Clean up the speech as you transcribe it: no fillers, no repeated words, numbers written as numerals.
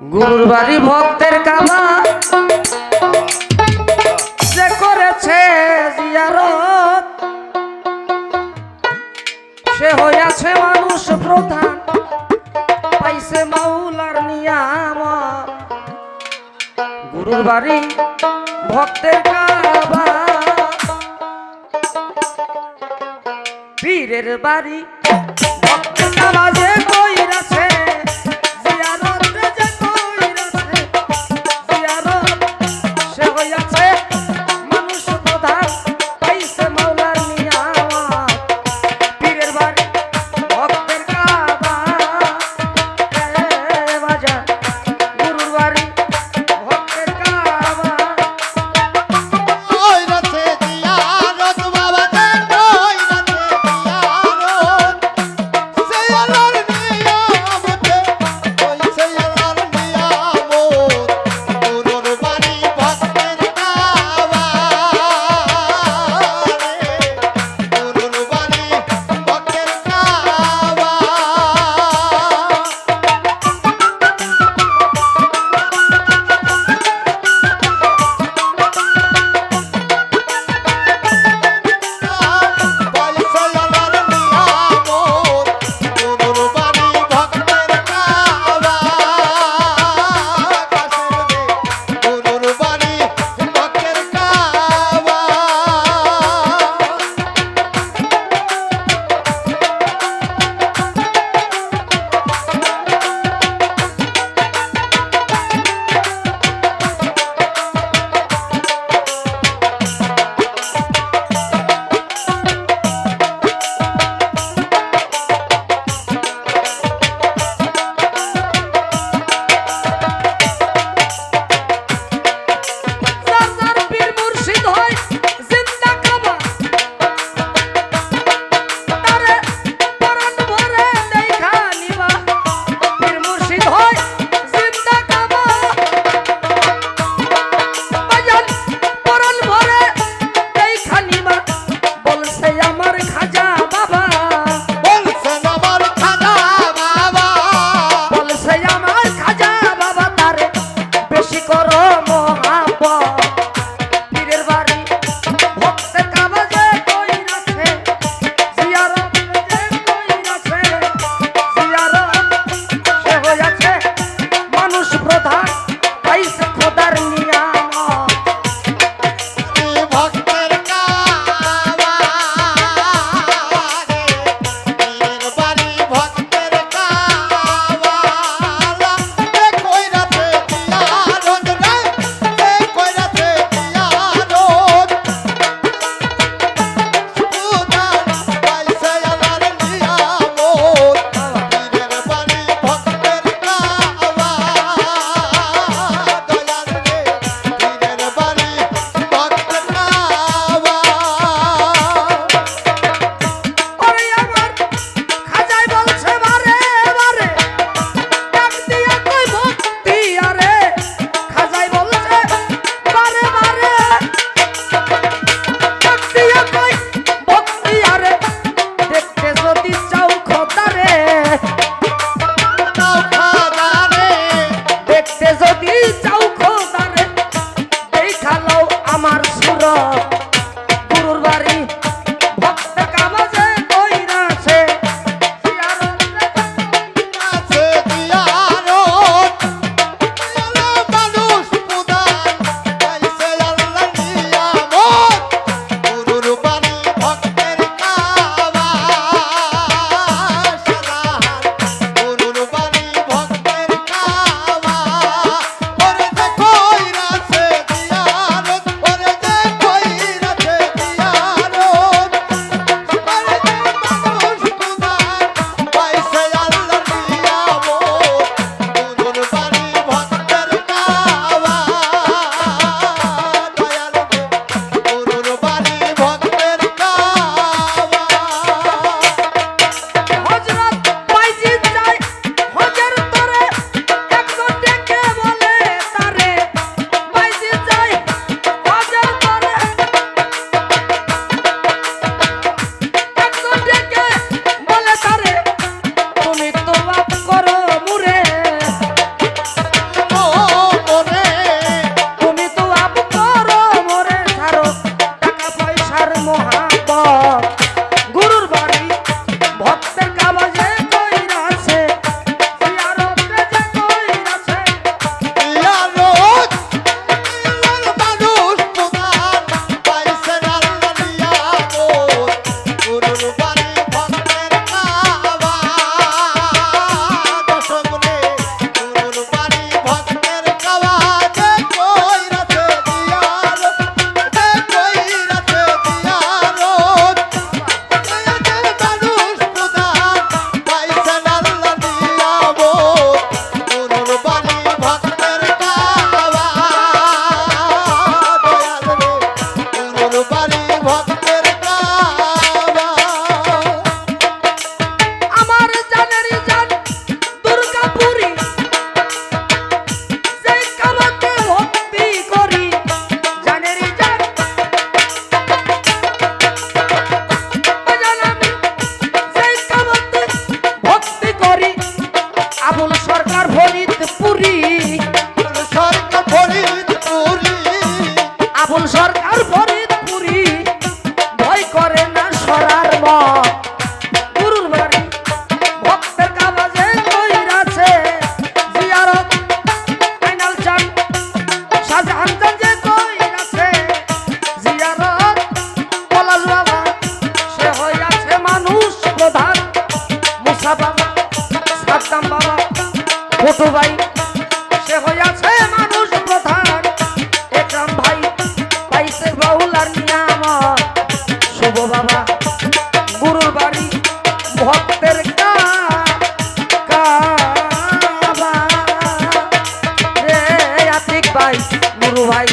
গুরুর বাড়ি ভক্তের কাবা যে করেছে জিয়ারত সে হইয়াছে মানুষ প্রধান পাইছে মাওলার নিয়ামত। গুরুর বাড়ি ভক্তের কাবা পীরের বাড়ি ভক্তের কাবা যে কইরাছে ফরিদপুরি সরকার ফরিদপুরি আবুল সরকার ফরিদপুরি ভয় করে না সরার মত গুরুর বাড়ি ভক্তের কাবাজে কইরাছে জিয়ারত আইনাল চান শাহজাহান চান যে কইরাছে জিয়ারত পলাশ বাবা সে হইয়াছে মানুষ প্রধান মুসা বাবা সাদ্দাম বাবা ছোট ভাই সে হইয়াছে মানুষ প্রধান একরাম ভাই পাইছে বাউলার নিয়ামত শুভ বাবা গুরুর বাড়ি ভক্তের কাবা রে আতিক ভাই গুরু ভাই